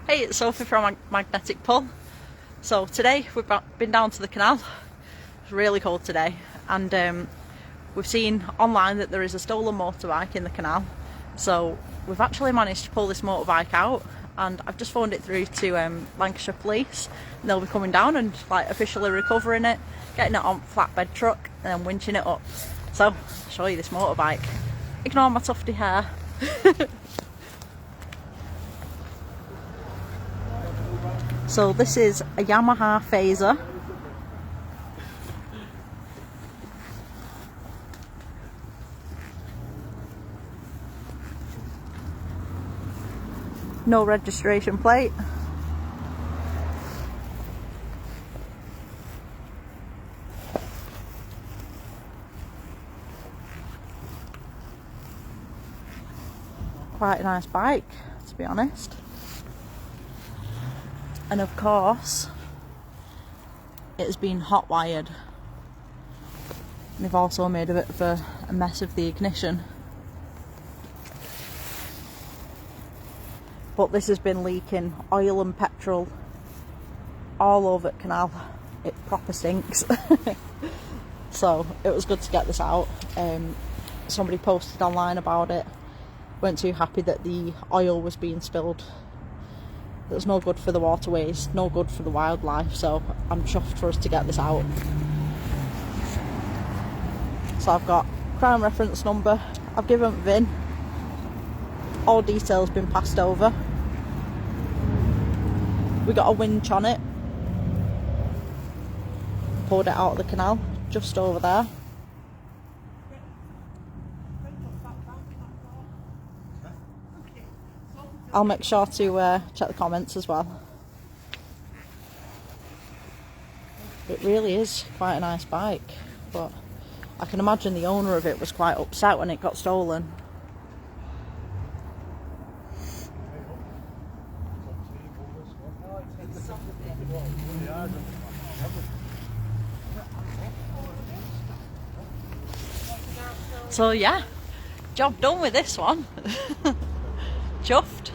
Hey, it's Sophie from Magnetic Pull. So today we've been down to the canal. It's really cold today, and we've seen online that there is a stolen motorbike in the canal. So we've actually managed to pull this motorbike out, and I've just phoned it through to Lancashire Police, and they'll be coming down and officially recovering it, getting it on flatbed truck and then winching it up. So I'll show you this motorbike. Ignore my tufty hair. So this is a Yamaha Fazer. No registration plate. Quite a nice bike, to be honest. And of course, it has been hot wired. And they've also made a bit of a mess of the ignition. But this has been leaking oil and petrol all over the canal. It proper stinks. So it was good to get this out. Somebody posted online about it. Weren't too happy that the oil was being spilled. It was no good for the waterways, no good for the wildlife, so I'm chuffed for us to get this out. So I've got crime reference number, I've given VIN, all details been passed over. We got a winch on it, pulled it out of the canal, just over there. I'll make sure to check the comments as well. It really is quite a nice bike, but I can imagine the owner of it was quite upset when it got stolen. So yeah, job done with this one. Chuffed.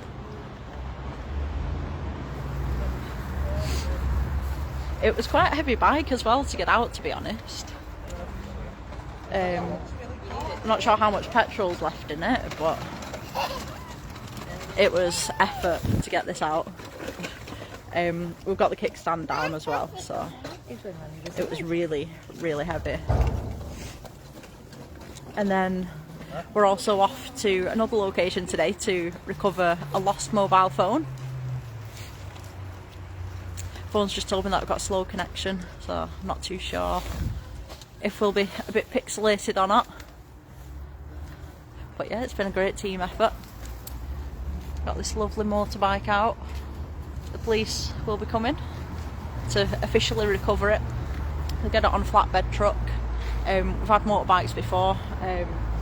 It was quite a heavy bike as well to get out, to be honest. I'm not sure how much petrol's left in it, but it was effort to get this out. We've got the kickstand down as well, so it was really, really heavy. And then we're also off to another location today to recover a lost mobile phone. Phone's just told me that I've got a slow connection, so I'm not too sure if we'll be a bit pixelated or not. But yeah, it's been a great team effort. Got this lovely motorbike out. The police will be coming to officially recover it. They'll get it on a flatbed truck. We've had motorbikes before,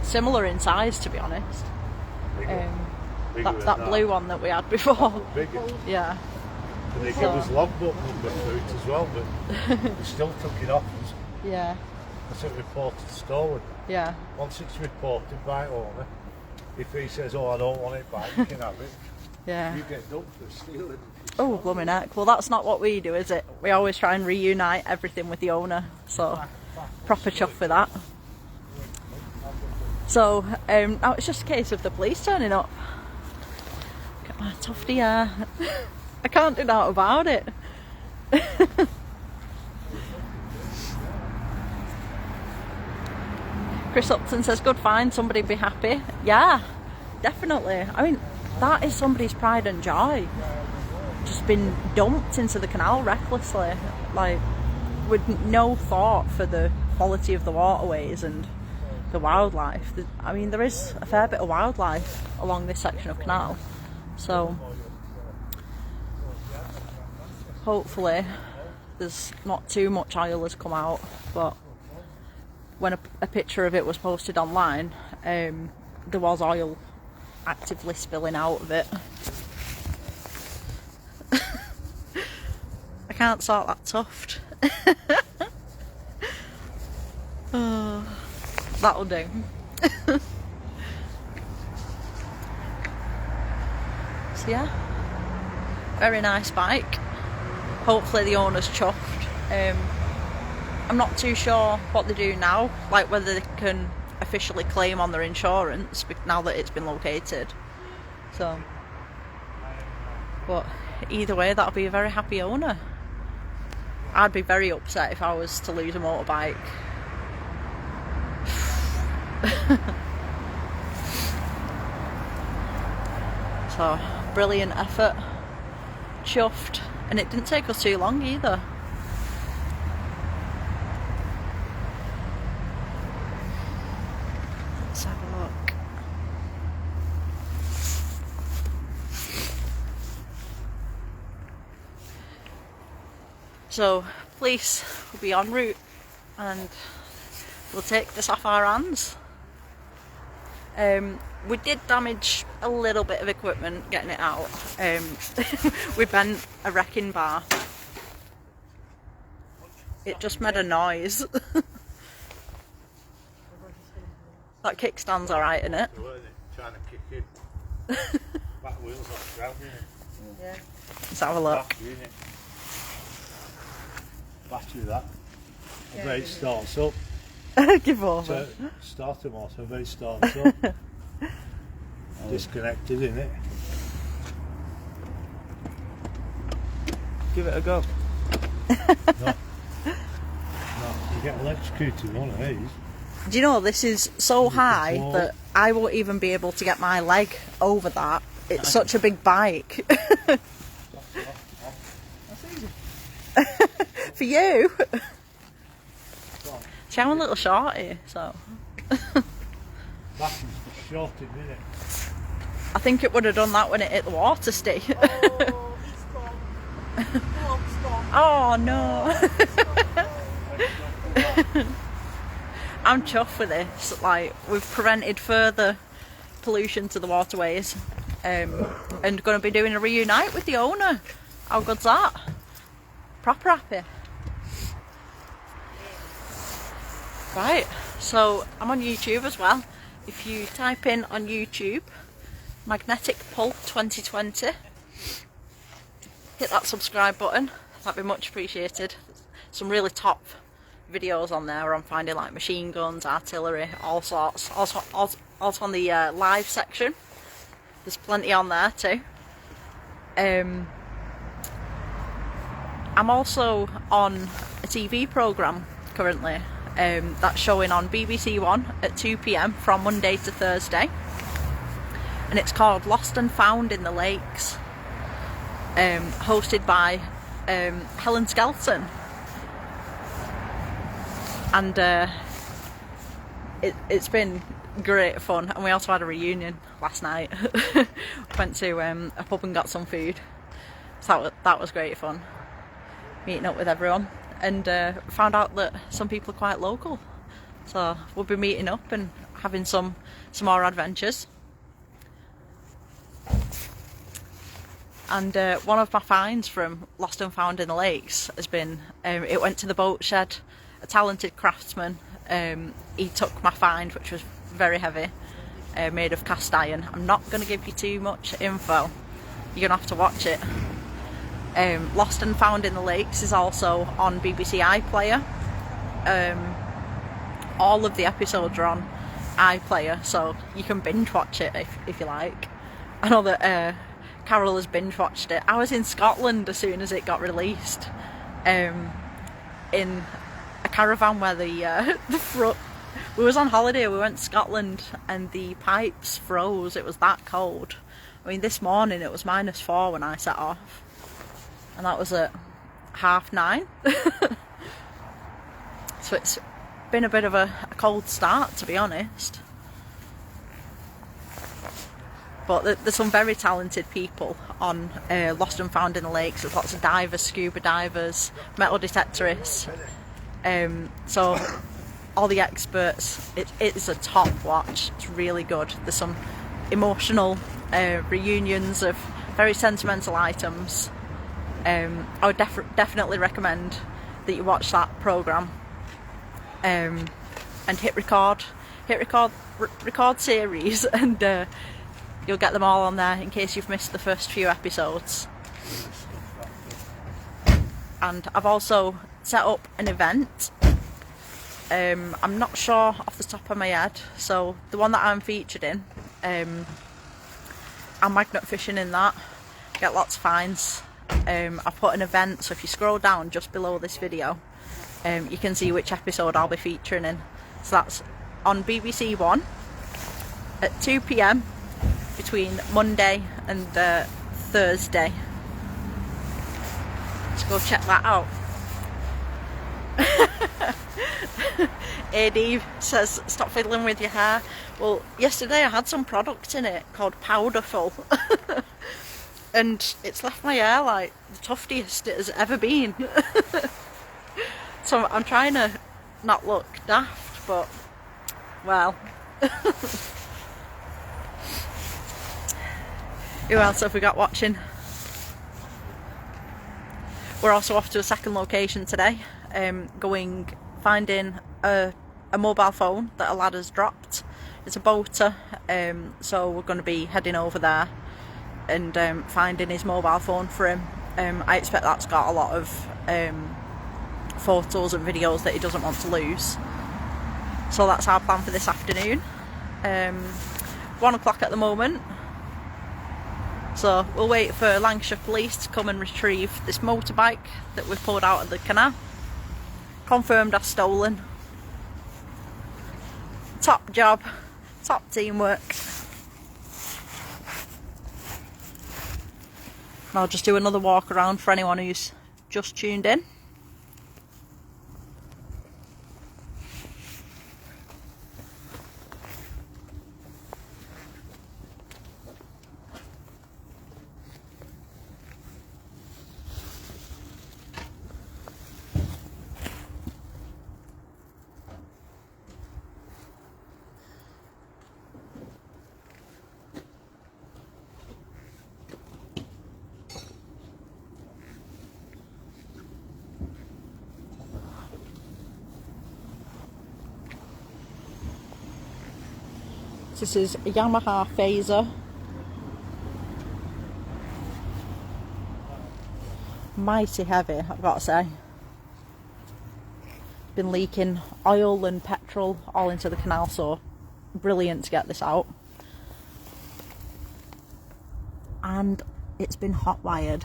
similar in size, to be honest. That blue one that we had before. Yeah. And they gave us logbook number for it as well, but we still took it off us. Yeah. That's it, reported stolen. Yeah. Once it's reported by owner, if he says, oh, I don't want it back, you can have it. Yeah. You get dumped for stealing. Oh, blooming heck. Well, that's not what we do, is it? We always try and reunite everything with the owner, so proper chuff with that. So, now it's just a case of the police turning up. Look at my tufty hair. I can't do that about it. Chris Upton says, good find, somebody'd be happy. Yeah, definitely. I mean, that is somebody's pride and joy. Just been dumped into the canal recklessly, like with no thought for the quality of the waterways and the wildlife. I mean, there is a fair bit of wildlife along this section of canal, so hopefully there's not too much oil has come out. But when a picture of it was posted online, there was oil actively spilling out of it. I can't sort that tuft. Oh, that'll do. So yeah, Very nice bike. Hopefully the owner's chuffed. I'm not too sure what they do now, like whether they can officially claim on their insurance now that it's been located. So, but either way, that'll be a very happy owner. I'd be very upset if I was to lose a motorbike. So, brilliant effort. Chuffed. And it didn't take us too long either. Let's have a look. So, police will be en route and we'll take this off our hands. We did damage a little bit of equipment getting it out. We bent a wrecking bar. It just made a noise. That kickstand's alright, isn't it? Trying to kick in. Back wheels off the ground, innit? Yeah. Let's have a look. Battery, innit? Battery that. I bet it starts up. Give over. Starter motor, I bet it starts up. Disconnected, innit? Give it a go. No, you get electrocuted on one of these. Do you know, this is so high that I won't even be able to get my leg over that. It's such a big bike. That's easy. For you. See, I'm a little shorty, so. Battery's just shorted, isn't it? I think it would have done that when it hit the water, Steve. Oh no. I'm chuffed with this. Like, we've prevented further pollution to the waterways, and going to be doing a reunite with the owner. How good's that? Proper happy. Right, so I'm on YouTube as well. If you type in on YouTube Magnetic Pull 2020, hit that subscribe button, that'd be much appreciated. Some really top videos on there where I'm finding like machine guns, artillery, all sorts. Also on the live section, there's plenty on there too. I'm also on a TV programme currently that's showing on BBC One at 2 PM from Monday to Thursday, and it's called Lost and Found in the Lakes, hosted by Helen Skelton, and it's been great fun. And we also had a reunion last night. Went to a pub and got some food, so that was great fun, meeting up with everyone, and found out that some people are quite local, so we'll be meeting up and having some more adventures. And one of my finds from Lost and Found in the Lakes has been, it went to the boat shed. A talented craftsman, he took my find, which was very heavy, made of cast iron. I'm not going to give you too much info, you're going to have to watch it. Lost and Found in the Lakes is also on BBC iPlayer. All of the episodes are on iPlayer, so you can binge watch it if you like. I know that Carol has binge watched it. I was in Scotland as soon as it got released, in a caravan where the front. We was on holiday, we went to Scotland and the pipes froze. It was that cold. I mean, this morning it was -4 when I set off, and that was at 9:30. So it's been a bit of a cold start, to be honest. But there's some very talented people on Lost and Found in the Lakes. There's lots of divers, scuba divers, metal detectorists. So all the experts, it's a top watch. It's really good. There's some emotional reunions of very sentimental items. I would definitely recommend that you watch that programme, and hit record series, and you'll get them all on there in case you've missed the first few episodes. And I've also set up an event. I'm not sure off the top of my head, so the one that I'm featured in, I'm magnet fishing in that, get lots of finds. I've put an event, so if you scroll down just below this video, you can see which episode I'll be featuring in. So that's on BBC One at 2 PM between Monday and Thursday. Let's go check that out. AD says, stop fiddling with your hair. Well, yesterday I had some product in it called Powderful. And it's left my hair like the tuftiest it has ever been. So I'm trying to not look daft, but well. Who else have we got watching? We're also off to a second location today, finding a mobile phone that a lad has dropped. It's a boater, so we're going to be heading over there and finding his mobile phone for him. I expect that's got a lot of photos and videos that he doesn't want to lose. So that's our plan for this afternoon. 1 o'clock at the moment. So we'll wait for Lancashire Police to come and retrieve this motorbike that we pulled out of the canal. Confirmed as stolen. Top job, top teamwork. And I'll just do another walk around for anyone who's just tuned in. This is a Yamaha Fazer. Mighty heavy, I've got to say. Been leaking oil and petrol all into the canal, so brilliant to get this out. And it's been hot wired.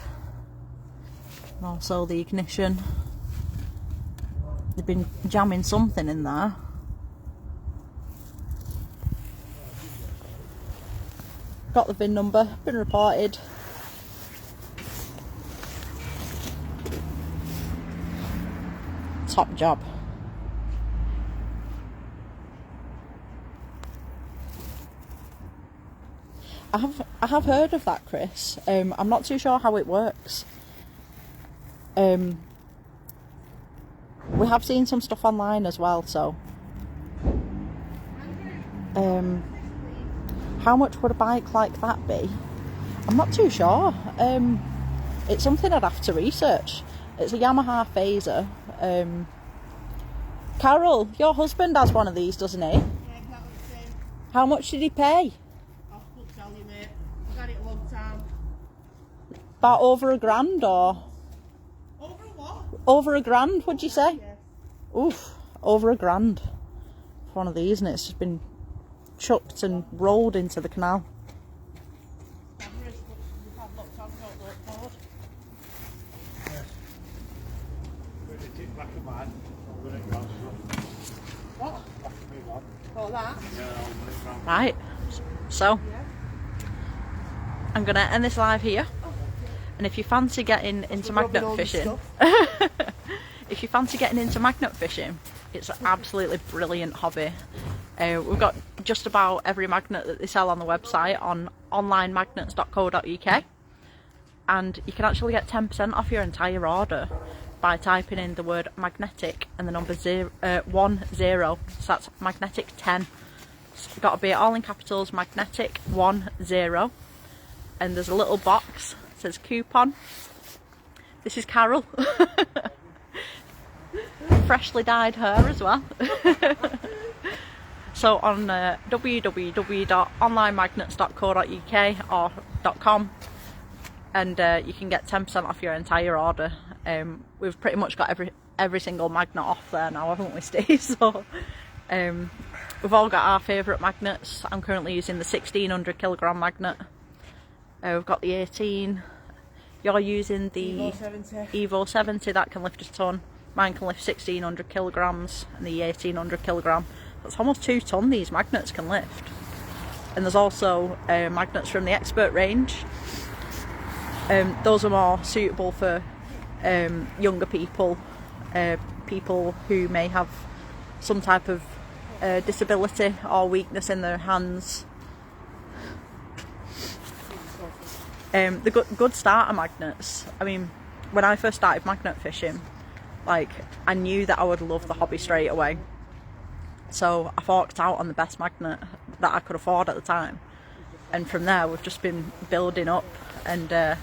And also the ignition. They've been jamming something in there. Got the VIN number, been reported. Top job. I have heard of that, Chris. I'm not too sure how it works. We have seen some stuff online as well, so how much would a bike like that be? I'm not too sure. It's something I'd have to research. It's a Yamaha Fazer. Carol, your husband has one of these, doesn't he? Yeah, exactly the same. How much did he pay? I couldn't tell you, mate. I've had it a long time. About over £1,000 or? Over a what? Over £1,000, would you say? Yeah. Oof, over £1,000 for one of these, and it's just been chucked and rolled into the canal. Cameras, which we've had looked on, don't look forward. Yes. But it is back of mine. I'll run it round as well. What? Back of me, lad. Got that? Yeah, I'll run it round. Right, so Yeah. I'm going to end this live here. And if you fancy getting into magnet fishing, if you fancy getting into magnet fishing, it's an absolutely brilliant hobby. We've got just about every magnet that they sell on the website on onlinemagnets.co.uk, and you can actually get 10% off your entire order by typing in the word magnetic and the number 10. So that's magnetic 10. It's got to be all in capitals, magnetic 10. And there's a little box that says coupon. This is Carol. Freshly dyed hair as well. So on www.onlinemagnets.co.uk or .com, and you can get 10% off your entire order. We've pretty much got every single magnet off there now, haven't we, Steve? So we've all got our favourite magnets. I'm currently using the 1600 kilogram magnet. We've got the 18. You're using the Evo 70, that can lift a ton. Mine can lift 1600 kilograms, and the 1800 kilogram. That's almost 2 ton these magnets can lift. And there's also magnets from the Expert range. Those are more suitable for younger people, people who may have some type of disability or weakness in their hands. The good starter magnets. I mean, when I first started magnet fishing, like, I knew that I would love the hobby straight away. So I forked out on the best magnet that I could afford at the time. And from there, we've just been building up, and now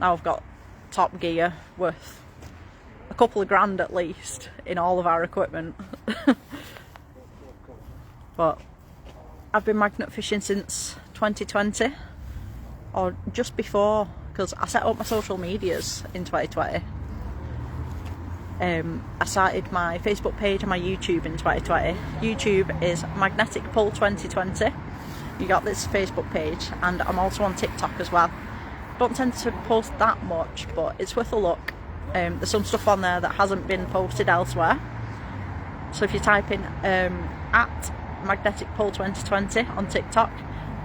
I've got top gear worth a couple of grand at least in all of our equipment. But I've been magnet fishing since 2020, or just before, because I set up my social medias in 2020. I started my Facebook page and my YouTube in 2020. YouTube is Magnetic Pull 2020. You got this Facebook page, and I'm also on TikTok as well. Don't tend to post that much, but it's worth a look. There's some stuff on there that hasn't been posted elsewhere. So if you type in at Magnetic Pull 2020 on TikTok,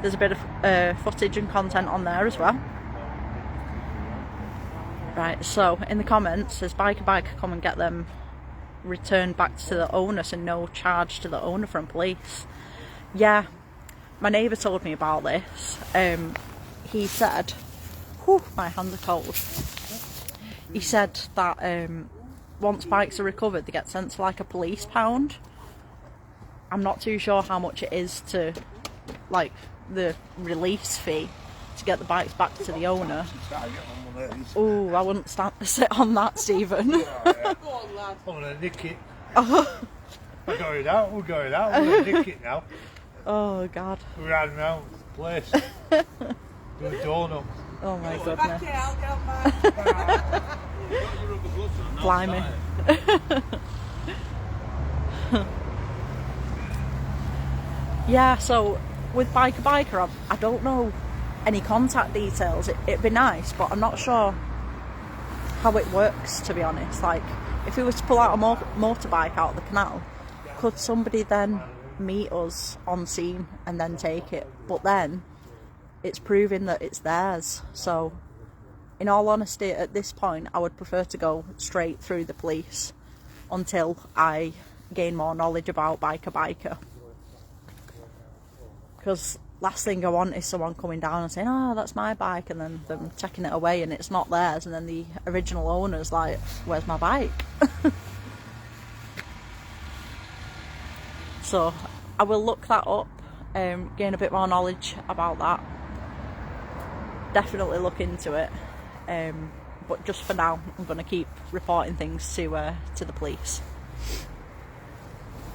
there's a bit of footage and content on there as well. Right, so in the comments says Bike, come and get them returned back to the owner, so no charge to the owner from police. Yeah, my neighbour told me about this. He said, whew, my hands are cold. He said that once bikes are recovered, they get sent to like a police pound. I'm not too sure how much it is to, like, the release fee to get the bikes back to the owner. Oh, I wouldn't sit on that, Stephen. Go on, lad. I'm going to nick it. We're going out, we're going to nick it now. Oh, God. We're riding around the place. Do a donut. Oh, my goodness. Back Blimey. Yeah, so with Biker, I don't know any contact details. It'd be nice, but I'm not sure how it works, to be honest. Like, if we was to pull out a motorbike out of the canal, could somebody then meet us on scene and then take it? But then it's proving that it's theirs. So in all honesty, at this point, I would prefer to go straight through the police until I gain more knowledge about Biker. Because last thing I want is someone coming down and saying, oh, that's my bike, and then them taking it away and it's not theirs, and then the original owner's like, where's my bike? So I will look that up, gain a bit more knowledge about that. Definitely look into it, but just for now I'm going to keep reporting things to the police.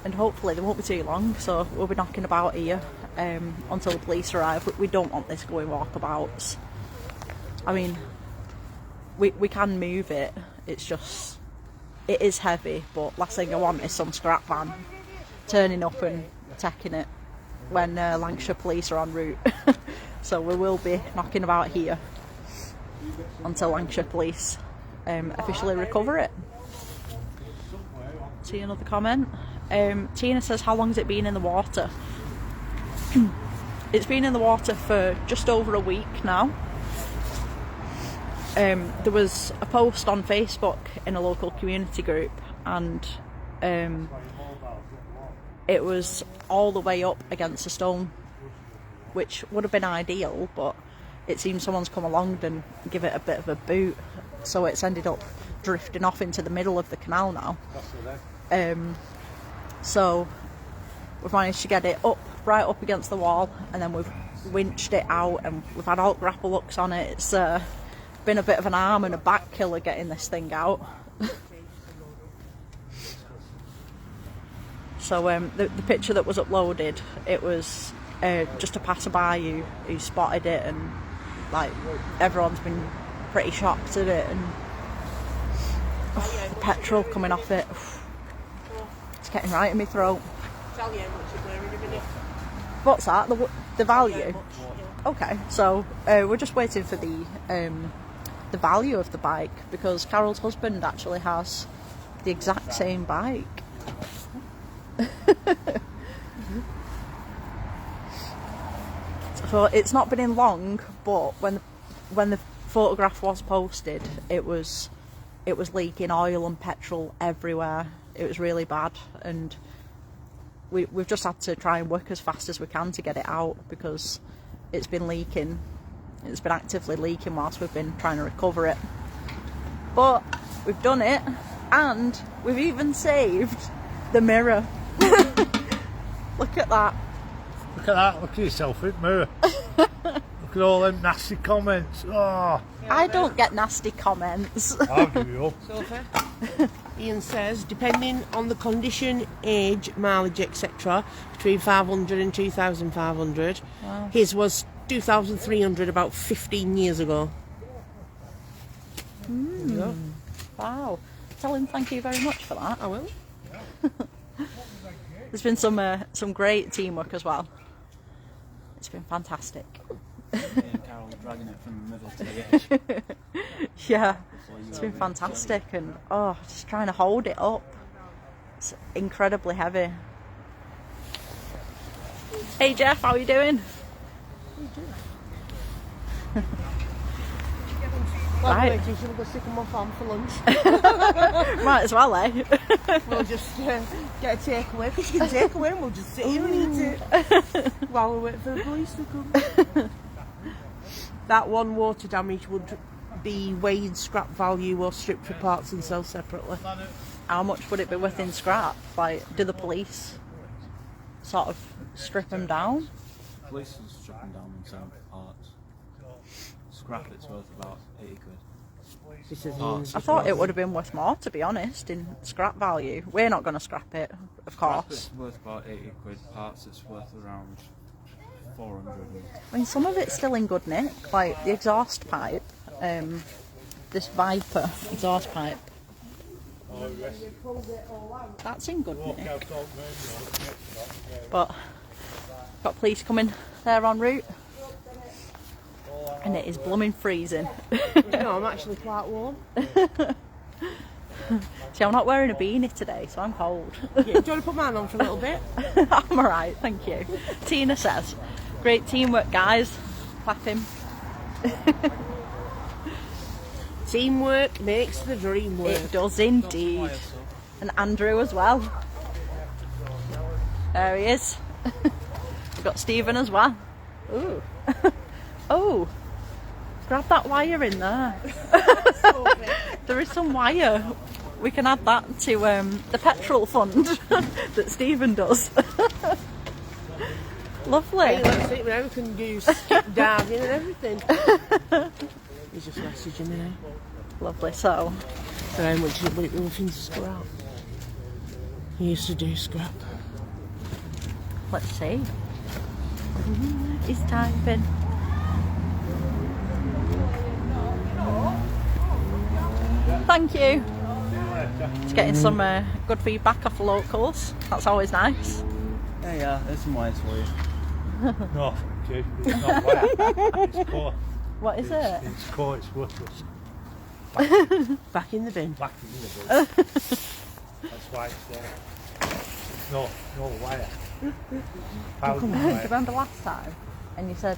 And hopefully they won't be too long, so we'll be knocking about here until the police arrive. We don't want this going walkabouts. I mean, we can move it, it's just, it is heavy, but last thing I want is some scrap van turning up and taking it when Lancashire police are en route. So we will be knocking about here until Lancashire police officially recover it. See another comment. Tina says, how long has it been in the water? It's been in the water for just over a week now. There was a post on Facebook in a local community group, and it was all the way up against a stone, which would have been ideal, but it seems someone's come along and give it a bit of a boot, so it's ended up drifting off into the middle of the canal now. So we've managed to get it up, right up against the wall, and then we've winched it out, and we've had alt grapple looks on it. It's been a bit of an arm and a back killer getting this thing out. So the picture that was uploaded, it was just a passerby who spotted it, and like everyone's been pretty shocked at it, and the petrol coming off it. It's getting right in my throat. Tell you how much you're wearing in a minute. What's that? The value? Yeah, Okay, so we're just waiting for the value of the bike, because Carol's husband actually has the exact same bike. So it's not been in long, but when the photograph was posted, it was leaking oil and petrol everywhere. It was really bad, and we've just had to try and work as fast as we can to get it out, because it's been leaking. It's been actively leaking whilst we've been trying to recover it. But we've done it, and we've even saved the mirror. Look at that. Look at that, look at yourself in the mirror. Look at all them nasty comments. Oh, I don't get nasty comments. I'll give you up. Sophie. Ian says, depending on the condition, age, mileage, etc., between 500 and 2,500. Wow. His was 2,300 about 15 years ago. Wow. Tell him thank you very much for that. I will. There's been some great teamwork as well. It's been fantastic. Me and Carol dragging it from the middle to the edge. Yeah, it's been fantastic, and just trying to hold it up. It's incredibly heavy. Hey Jeff, how are you doing? Right. Wait, you should go stick them off on for lunch. Might as well, eh? We'll just get a takeaway, because you can take away and we'll just sit here and eat it while we wait for the police to come. That one water damage would be weighed scrap value or stripped for parts and sold separately. How much would it be worth in scrap? Like, do the police sort of strip them down? Police will strip them down and sell them for parts. Scrap it's worth about 80 quid. This is Parts. I thought it would have been worth more, to be honest, in scrap value. We're not going to scrap it, of Scrap course. it's worth about 80 quid. Parts it's worth around 400. I mean, some of it's still in good nick, like the exhaust pipe, this Viper exhaust pipe. That's in good nick. But got police coming there en route, and it is blooming freezing. No, I'm actually quite warm. See, I'm not wearing a beanie today, so I'm cold. Yeah, do you want to put mine on for a little bit? I'm alright, thank you. Tina says, great teamwork, guys. Clap him. Teamwork makes the dream work. It does indeed. And Andrew as well. There he is. We've got Stephen as well. Ooh. Oh, grab that wire in there. There is some wire. We can add that to the petrol fund that Stephen does. Lovely. Hey, let's see, now we can do skip diving and everything. He's just messaging me now. Lovely. So, How much is it looking to scrap? He used to do scrap. let's see. He's typing. Thank you. It's getting some good feedback off the locals. That's always nice. Yeah, there's some wires for you. No, thank you. It's not wet. It's core. What is it? It's core, it's worthless. Back in the bin. Back in the bin. That's why it's there. No wire. Powder Do you wire. remember last time? And you said,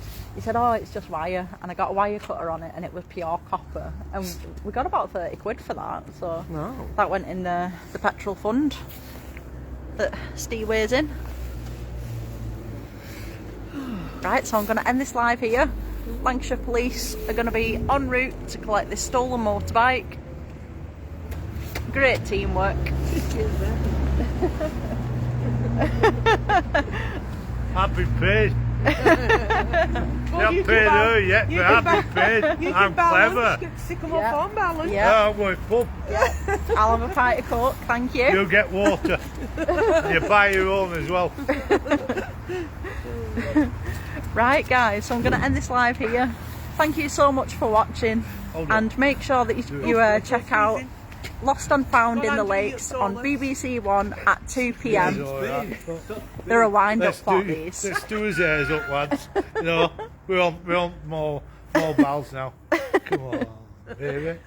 oh, it's just wire, and I got a wire cutter on it, and it was pure copper, and we got about 30 quid for that. So No. that went in the petrol fund that Steve weighs in. Right, so I'm going to end this live here. Lancashire Police are going to be en route to collect this stolen motorbike. Great teamwork. I've been paid. You haven't paid her yet, but I've been paid. I'm clever. Stick them Yeah. off on balance. Yeah, I'm going pub. I'll have a pint of Coke, thank you. You get water. You buy your own as well. Right guys, so I'm going to end this live here. thank you so much for watching, and make sure that you check out Lost and Found in the Lakes on BBC One at 2 p.m. They're a wind-up plot, these. Let's do his ears up, lads. You know, we want more balls now. Come on, baby.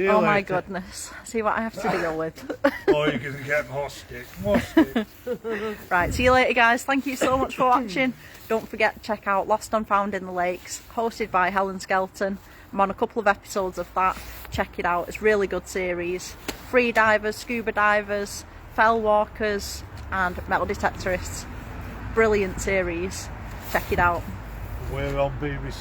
Oh my goodness. See what I have to deal with. Oh, you're going to get more sticks. Right, see you later, guys. Thank you so much for watching. Don't forget to check out Lost and Found in the Lakes, hosted by Helen Skelton. I'm on a couple of episodes of that. Check it out. It's a really good series. Free divers, scuba divers, fell walkers and metal detectorists. Brilliant series. Check it out. We're on BBC